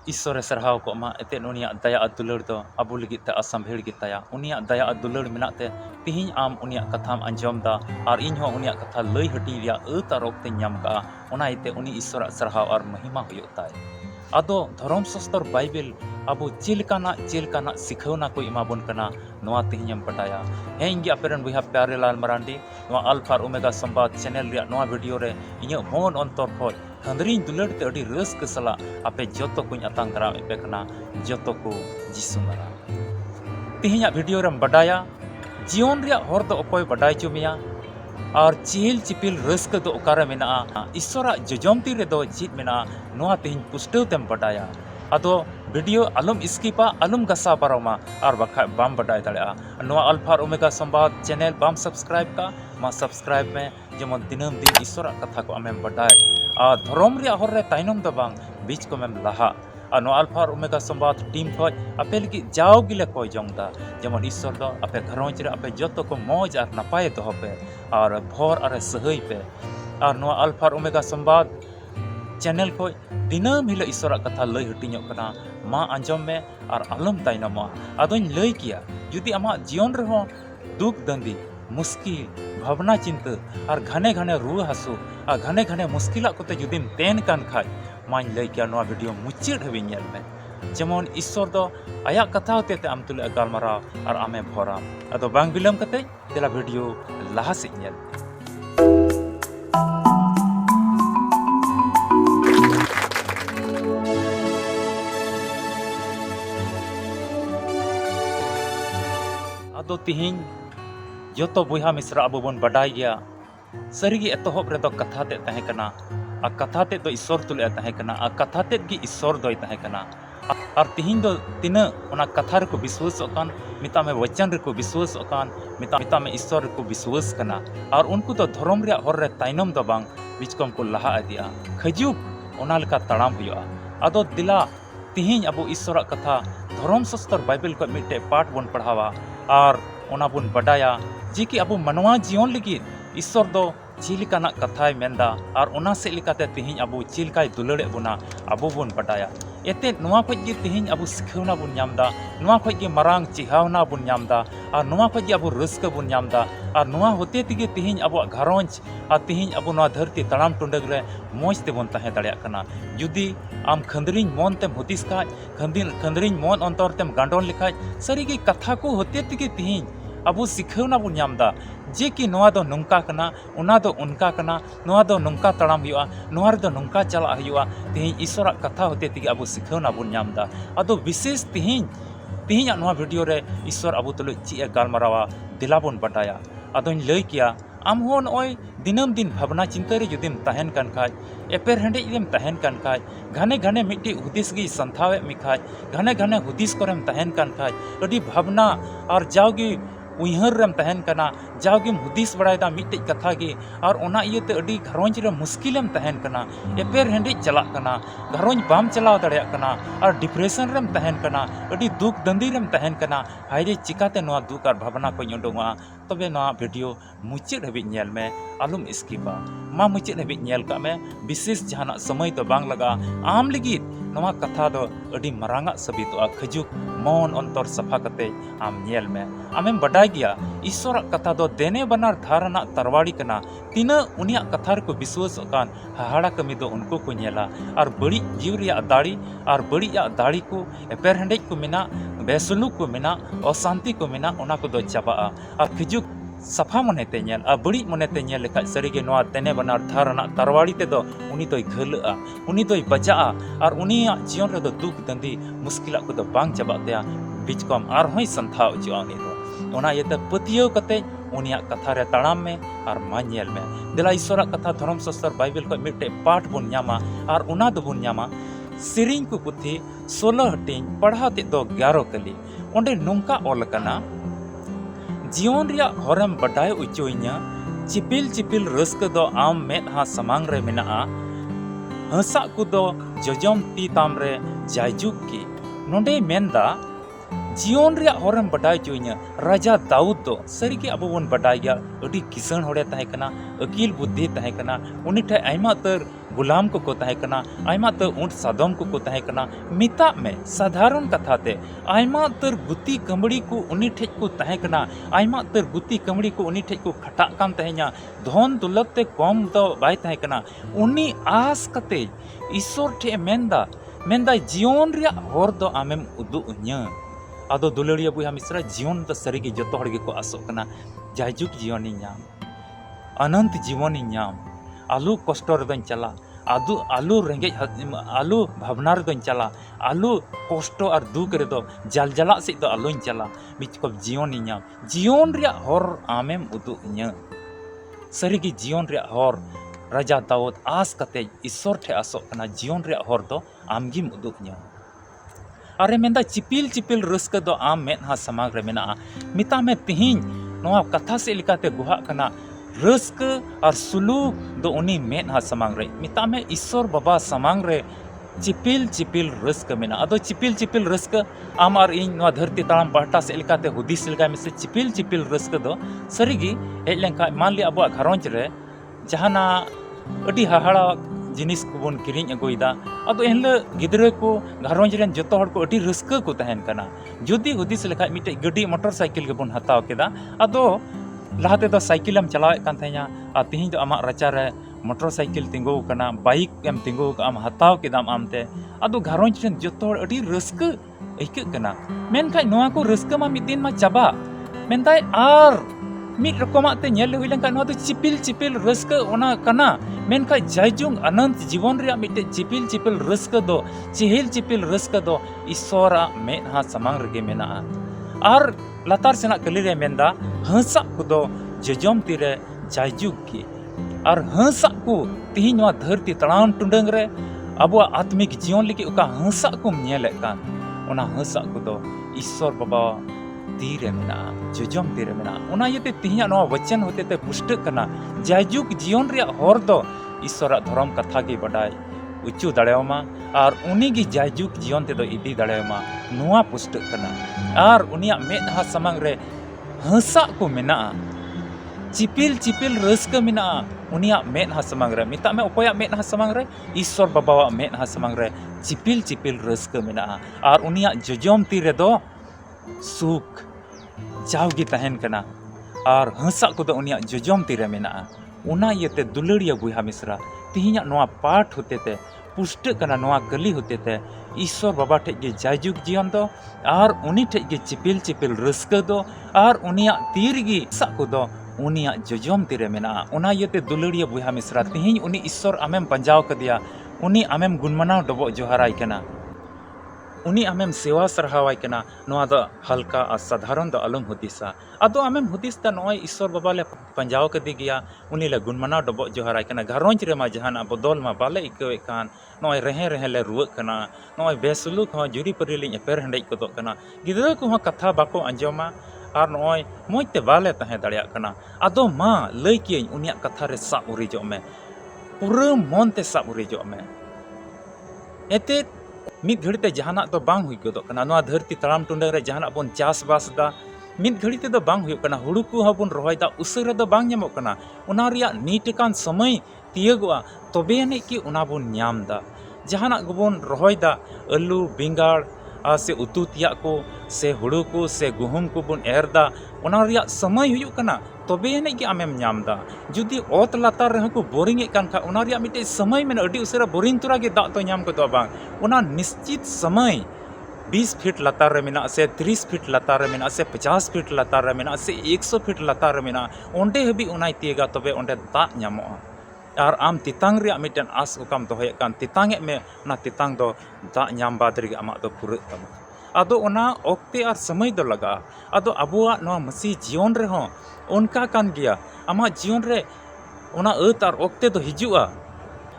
ईश्वरे सरहाव को मा एते उनिया दया दुलड़ दो अबु लगित ते असंभेड़ गिताया उनिया दया दुलड़ मिनाते तिहिं आम उनिया कथाम अंजम दा और इन हो उनिया कथा लई हटी रिया अतारोक ते ᱧᱟᱢ का ओना इते उनी ईश्वर सरहाव और महिमा हुयुताय आदो धर्म शास्त्र बाइबल अब चिलकाना सिखवना को इमाबन कना नवा तिहिं बटाया हे इंगे अपेरन बुहा प्यारे लाल मरांडी नवा अल्फा और ओमेगा संवाद चैनल रिया नवा वीडियो रे इᱧ मन अंतर खोज खंदरीन दुलड़ ते अडी रस्क सला आपे जतो कुछ अतांग करा एपे कना जतो को जिसु मरा तिहिं वीडियो रम बडाया जीवन रिया हर दो अकोय बडाय चुमिया और चिहिल चिपिल रस्क दो ओकारे मेना ईश्वरा जजमती रे दो चीज मेना नवा तिहिं पुष्टव तेम बडाया अदो वीडियो अलम स्किपा अलम गसा पारोमा और बखा बाम बडाय दाड़ा नवा अल्फा और ओमेगा संवाद चैनल बाम सब्सक्राइब का मा सब्सक्राइब में जेमन दिनम दिन ईश्वरा कथा को आमेम बडाय और धर्म रे हर रे ताइनम दो बांग बीच को मेम लहा और नवा अल्फा और ओमेगा संवाद टीम खोज आपे लगी जाओ गिले कोई जोंगदा जेमन ईश्वर दो आपे घरोंज रे आपे जतो को मौज और नपाय दो पे और भोर और सहई पे और नवा अल्फा और ओमेगा संवाद चैनल को दिनम हिल ईश्वर कथा लई हटिñो कना मा आंजम में और आलम ताइनमा अदोñ लई किया जुदी आमा जीवन रहो दुख दंदी मुश्किल भावना चिंता और घने घने रुआ हसु और घने घने मुश्किला कोते जुदीम तेन कान खाय माñ लई किया नवा वीडियो मुचाद हबी नेल में जेमन ईश्वर दो आया कथा होते ते आम तुले गालमारा और आमे भोरा अदो बांग बिलम कते तेला वीडियो लाहा से नेल दो तिहिं जतो बुहा मिश्रा अब बन बडाय गया सरीगे एतहब रे दो कथा ते तहे कना आ कथा ते दो ईश्वर तुले तहे कना आ कथा ते की ईश्वर दोय तहे कना और तिहिं दो तिना ओना कथा रे को विश्वास ओकान मिता में वचन रे को विश्वास ओकान मिता में ईश्वर रे को विश्वास कना और उनको तो धर्म रे हर रे ताइनम दो बांग बिचकम को लहा अदिया खजुक ओना लेका तड़ाम हुआ आदो दिला तिहिं अब ईश्वर कथा धर्म शास्त्र बाइबल को मिटे पाठ बन पढ़ावा और ओना बुन बडाया जी कि अब मनवा जीवन लगी ईश्वर दो चिलकाना कथाय मेंदा और ओना से लिकाते तिहिं अब चिलकाय दुलड़े बुना अब बुन बडाया एते नवा खज गे तिहिं अब सिखवना बुन ᱧᱟᱢदा नवा खज गे मरांग चिहावना बुन ᱧᱟᱢदा और नवा खज गे अब रस्क बुन ᱧᱟᱢदा और नवा होते तिगे तिहिं अब घरोंज और तिहिं अब नवा धरती तड़ाम टुंडग रे मोज ते बन तहे दाड़िया कना जुदी आम खंदरीन मन तेम हुदिस का खंदरीन मन अंतर तेम गांडोन लिखाय सरीगे कथा को होते तिगे तिहिं अब सिखवना बुन ᱧᱟᱢदा जे कि नवा दो नंका कना उना दो उनका कना नवा दो नंका तड़ाम हुआ नवा रे दो नंका चला हुआ तिहिं ईश्वर कथा होते तिगे अब सिखवना बुन ᱧᱟᱢदा अदो विशेष तिहिं नवा वीडियो रे ईश्वर अब तुले ची गालमारावा दिला बुन बटाया अदोñ लई किया आम हो नय दिनम दिन भावना चिंता रे जुदीम तहन कान खाय एपेर हेंडे इदेम तहन कान खाय घने घने मिट्टी हुदिस गी संथावे मिखाय घने घने हुदिस करम तहन कान खाय अडी भावना और जाओगी उइहर रम तहन कना जाओगी हुदिस बड़ायदा मिट्टी कथा गी और ओना इयते अडी घरोंज रे मुश्किलम तहन कना एपेर हेंडे चला कना घरोंज बाम चलाव दड़िया कना और डिप्रेशन रम तहन कना अडी दुख दंदी रम तहन कना हायरे चिकाते नवा दुख और भावना को उडुंगा तबे नवा वीडियो मुचाद हबी नेल में आलम स्किपा मा मुचाद हबी नेल का में विशेष जहाना समय तो बांग लगा आम लगी नवा कथा दो अडी मरांगा सबितो खजुक मन अंतर सफा कते आम नेल में आमेम बडाय गया ईश्वर कथा दो देने बनार धारणा तरवाड़ी कना तीना उनिया कथा को विश्वास कान हाहाड़ा कमी दो उनको को नेला और बड़ी जीव रिया दाड़ी और बड़ी या दाड़ी को एपेर हेंडेज को मेना बेसलुक को मेना अशांति को मेना ओना को दो चाबा और खजुक सफा मनेते नेल आ बड़ी मनेते नेल लेखा सरीगे नवा तेने बनार धारणा तरवाड़ी ते दो उनी दोय घलआ उनी दोय बजाआ और उनिया जीवन रे दो दुख दंदी मुश्किला को दो बांग चाबातेया बीच कम आर होय संथाव जो उनी दो ओना येते पतियो कते उनिया कथा रे तड़ाम में और मान्यल में दिला ईश्वर कथा धर्म शास्त्र बाइबल को मिटे पाठ बुन ᱧᱟᱢᱟ और ओना दो बुन ᱧᱟᱢᱟ सिरिंग को पुथी 16 हटिंग पढ़ाते दो 11 कली ओंडे नुंका ओल कना जीवन रिया हरम बडाय उचोइnya चिपिल चिपिल रस्क दो आम मेदहा समांग रे मेना हंसा को दो जजम ती ताम रे जायजुक की नोंडे मेंदा जीवन रे हरम बडाय चोइnya राजा दाऊद दो सरीगे अब बन बडाय गया अडी किसान होड़े तहे कना अकील बुद्धि तहे कना उनी ठे आयमा तर गुलाम को तहे कना आयमा तर ऊंट सादम को तहे कना मिता में साधारण कथा ते आयमा तर गुती कमड़ी को उनी ठे को तहे कना आयमा तर गुती कमड़ी को उनी ठे को खटा कान तहेnya धन दौलत ते कम दो बाय तहे कना उनी आस कते ईश्वर ठे मेंदा जीवन रे हर दो आमेम उदु उन्या आदो दुलड़िया बुया मिश्रा जीवन तो सरीगे जो हड़ के को आसोग कना जायजुग जीवन नाम अनंत जीवन नाम आलू कष्ट रेदों चला आलू रेंगे आलू भावना रेदों चला आलू कष्ट और दुख रेदो जलजला से दो आलू चला मिचको जीवन नाम जीवन रे हर आमेम उदुग सरीगे जीवन रे हर राजा दाऊद आस कते ईश्वर ठे आसोग कना जीवन रे हर दो आमगिम उदुग अरे मेंदा चिपिल चिपिल रस्क दो आम मेदहा समाग रे मेना मिता में तिहिन नोआ कथा से लिकाते गुहा कना रस्क और सुलूक दो उनी मेदहा समाग रे मिता में ईश्वर बाबा समाग रे चिपिल चिपिल रस्क मेना अदो चिपिल रस्क आम और इन नोआ धरती ताम पाटा से लिकाते हुदिस लिका में से चिपिल रस्क दो सरीगी हेज लेंखा मान लिया अब घरोंज रे जहाना अडी हाहाड़ा जिनिस को बन किरिंग अगुइदा अदो एनले गिदरे को घरोंज रेन जतो हड़ को अडी रस्क को तहन कना जुदी हुदिस लेखा मिटे गड्डी मोटरसाइकिल के बन हताव केदा अदो लहाते दो साइकिलम चलावे कान तहया आ तिहिं दो अमा रचा रे मोटरसाइकिल तिंगो कना बाइक एम तिंगो आम हताव केदाम आमते अदो घरोंज रेन जतो हड़ अडी रस्क ऐक कना मेन खाय नोआ को रस्क मा मिद दिन मा चाबा मेनताय आर मिद रकमात ते नेल हुई लेंका नोआ दो चिपिल रस्क ओना कना मेनखा जायजुंग अनंत जीवन रे मिटे चिपिल रस्क दो चिहिल चिपिल रस्क दो ईश्वरा मेदहा समांग रेगे मेना और लातार सेना कली रे मेंदा हंसा को दो जजम तीरे जायजुग की और हंसा को तिहि नोआ धरती तड़ाम टुंडंग रे अबो आत्मिक जीवन लिकी उका हंसा को नेले कान ओना हंसा को दो ईश्वर बाबा तीरे मेना जजम तीरे मेना ओना यते तिहिया नोआ वचन होते ते पुष्ट कना जायजुग जीवन रे हर दो ईश्वरा धर्म कथा के बडाय उच्चू दाड़ेमा और उनी की जायजुग जीवन ते दो इदी दाड़ेमा नोआ पुष्ट कना और उनिया मेदहा समांग रे हंसा को मेना चिपिल रस्क मेना उनिया मेदहा समांग रे मिता में उपाया मेदहा समांग रे ईश्वर बाबा मेदहा समांग रे चिपिल रस्क मेना और उनिया जजम तीरे दो सुख जावगी तहन कना और हंसा को दो उनिया जजम तीरे मेना उना येते दुलड़िया बुहा मिश्रा तिहिया नोआ पाठ होते ते पुष्ट कना नोआ कली होते ते ईश्वर बाबा ठे के जायजुग जीवन दो और उनी ठे के चिपिल रस्क दो और उनिया तीर गी सा को दो उनिया जजम तीरे मेना उना येते दुलड़िया बुहा मिश्रा तिहिन उनी ईश्वर आमेम पंजाव कदिया उनी आमेम गुणमनाव डबो जोहाराय कना उनी आमेम सेवा सरहावाय कना नोआ दो हल्का और साधारण दो अलम हुदिसा अदो आमेम हुदिसता नोय ईश्वर बाबा ले पंजाव कदी गया उनी ले गुणमनाव डबो जोहाराय कना घरोंज रे मा जहाना बदल मा बाले इकवे कान नोय रहे ले रुव कना नोय बेसुलुक हो जुरी परि लिं एपेर हंडे को दो कना गिदरा को हो कथा बाको अंजमा और नोय मोजते बाले तहे दाड़िया कना अदो मा लई कियኝ उनिया कथा रे सा उरिजो में पूरा मन ते सा उरिजो में एते मिद घड़ी जहाना तो बांग हुई गदो कना नोआ धरती तड़ाम टुंडंग रे जहाना बन चास बास दा मिद घड़ी ते दो बांग हुई कना हुड़ू को हबन रोहय दा उसरे दो बांग ᱧᱟᱢᱚᱜ कना उना रिया नीटकान समय तियगवा तबे ने कि उना बन ᱧᱟᱢ दा जहाना गबन रोहय दा आलू बेंगाड़ से उतु तिया को से हुड़ू को से गुहुम को बन एर दा उना रिया समय हुई कना तबे ने कि आमेम ᱧᱟᱢ दा जुदी ओत लातार रह को बोरिंग कान खा उना रिया मिटे समय में अडी उसरा बोरिंग तुरा के दा तो ᱧᱟᱢ को तो बांग उना निश्चित समय 20 फीट लातार रे मेना से 30 फीट लातार रे मेना से 50 फीट लातार रे मेना से 100 फीट लातार रे मेना ओंडे हबी उनाय तियगा तबे ओंडे दा ᱧᱟᱢᱚᱜᱼᱟ और आम तितांग रे मिटन आस उकाम दोहय कान तितांग में ना तितांग दो दा ᱧᱟᱢ बाद रे आमा दो पुरु तमा आदो ओना ओक्ते और समय दो लगा आदो अबुआ नोआ मसी जीवन रे हो उनका कान गया आमा जीवन रे ओना अत और ओक्ते दो हिजुआ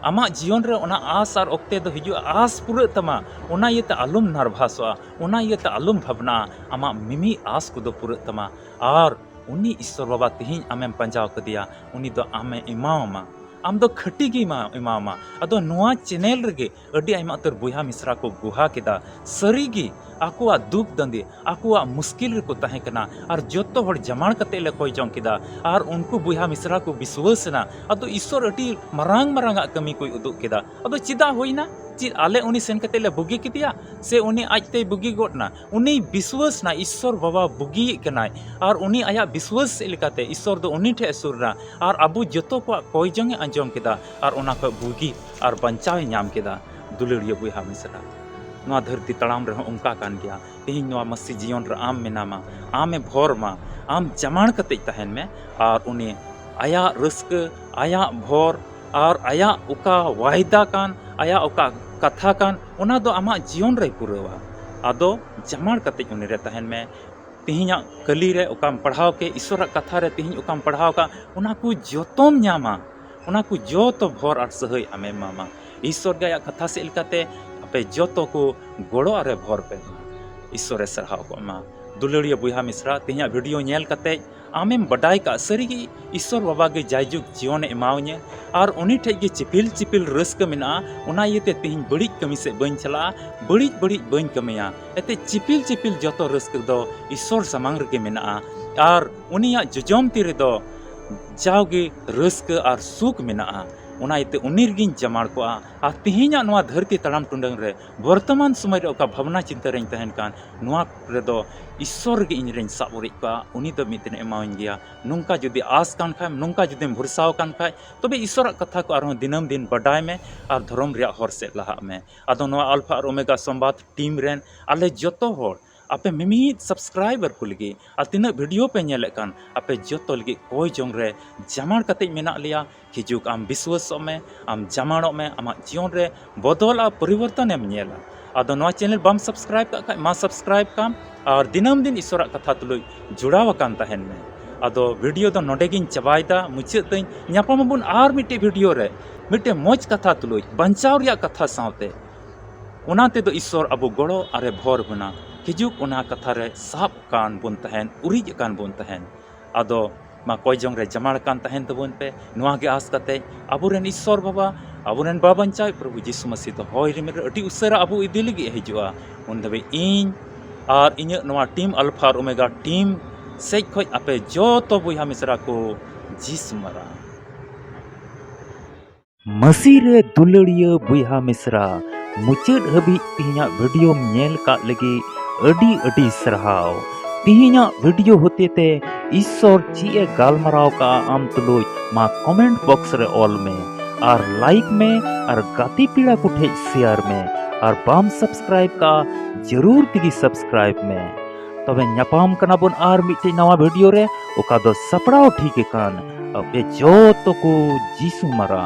आमा जीवन रे ओना आस और ओक्ते दो हिजुआ आस पुरु तमा ओना येते आलुम नर्भासवा ओना येते आलुम भावना आमा मिमी आस को दो पुरु तमा और उनी ईश्वर बाबा तिहिं आमेम पंजाव कदिया उनी दो आमे इमामा आम दो खटी गी एमामा अदो नोआ चैनल रेगे अडी आइमा उतर बुहा मिश्रा को गुहा केदा सरीगी आकुआ दुख दंदे आकुआ मुश्किल रेको ताहे कना और जोतो हर जमाण कते ले कोई जों केदा और उनको बुहा मिश्रा को विश्वासना अदो ईश्वर अडी मरांग मरांग कमी कोई उदुक केदा अदो चिदा होइना ची आले उनी सेन कते ले बुगी कितिया से उनी आजते बुगी गोटना उनी विश्वास ना ईश्वर बाबा बुगी कनाय और उनी आया विश्वास लेकाते ईश्वर दो उनी ठे सुरना और अबु जतो को कोई जंगे अंजम केदा और उना को बुगी और बंचाव नाम केदा दुलड़िया बुहा मिश्रा नवा धरती तड़ाम रह उनका कान गया तेहिं नवा मसी जीवन रे आम मेनामा आमे भोर मा आम जमाण कते तहन में और उनी आया रस्क आया भोर और आया उका वायदा कान आया उका कथा कान उना दो आमा जीवन रे पुरवा आदो जमाण कते उनी रे तहन में तिहिया कली रे उकाम पढ़ाव के ईश्वर कथा रे तिहिं उकाम पढ़ाव का उना को जोतोम न्यामा उना को जोतो भोर और सहय आमे मामा ईश्वर गया कथा से इलकाते अपे जोतो को गोड़ो अरे भोर पे ईश्वर सरहाव को मा दुलड़िया बुहा मिश्रा तिहिया वीडियो नेल कते आमेम बडाई का सरीगी ईश्वर बाबा के जायजुग जीवन एमावने और उनी ठे के चिपिल चिपिल रस्क मेना उना येते तिहिं बड़ी कमी से बन चला बड़ी बड़ी बन कमिया एते चिपिल चिपिल जतो रस्क दो ईश्वर समांग रे मेना और उनिया जुजम तिरे दो जाओगे रस्क और सुख मेना उना इते उनिर गिन जमाड़ को आ तिहिना नवा धरती तड़ाम टुंडंग रे वर्तमान समय रे ओका भावना चिंता रे तहन कान नवा रे दो ईश्वर गे इन रे साबुरी का उनी दो मितन एमावन गया नुंका जुदी आस कान खाय नुंका जुदी भरसाव कान खाय तबे ईश्वर कथा को आरो दिनम दिन बडाय में और धर्म रे हर से लहा में आदो नवा अल्फा और ओमेगा संवाद टीम रेन आले जतो होर आपे मिमित सब्सक्राइबर को लगी और तीन वीडियो पे नेले कान आपे जतो लगी कोई जोंग रे जमाण कते मेना लिया हिजुक आम विश्वास में आम जमाणो में आमा जीवन रे बदल और परिवर्तन एम नेला आदो नवा चैनल बाम सब्सक्राइब का मा सब्सक्राइब काम और दिनम दिन ईश्वर कथा तुलुय जुड़ाव कान तहन में आदो वीडियो दो नोडे गिन चबायदा मुचाद तई न्यापामबुन आर मिटे वीडियो रे मिटे मौज कथा तुलुय बंचाव रिया कथा सावते उनाते दो ईश्वर अबो गड़ो अरे भोर बना हिजुक उना कथा रे साब कान बुन तहन उरिज कान बुन तहन आदो मा कोई जोंग रे जमाड़ कान तहन तबुन पे नुआ गे आस कते अबुरेन ईश्वर बाबा अबुरेन बाबंचाय प्रभु यीशु मसीह तो होय रे मेरे अटी उसरा अबु इदी लगी हिजुआ उन दबे इन और इन नुआ टीम अल्फा और ओमेगा टीम से खोय आपे जो तो बुहा मिश्रा को यीशु मरा मसीह रे दुलड़िया बुहा मिश्रा मुचाद हबी तिहिना वीडियो नेल का लगी अडी अडी सरहाव तिहिना वीडियो होते ते ईश्वर ची गालमराव का आम तुलुय मा कमेंट बॉक्स रे ऑल में और लाइक में और गाती पीड़ा को ठे शेयर में और बाम सब्सक्राइब का जरूर तिगी सब्सक्राइब में तबे न्यापाम कना बुन आर मिटे नवा वीडियो रे ओका दो सपड़ाव ठीक कान अबे जो तो को यीशु मरा।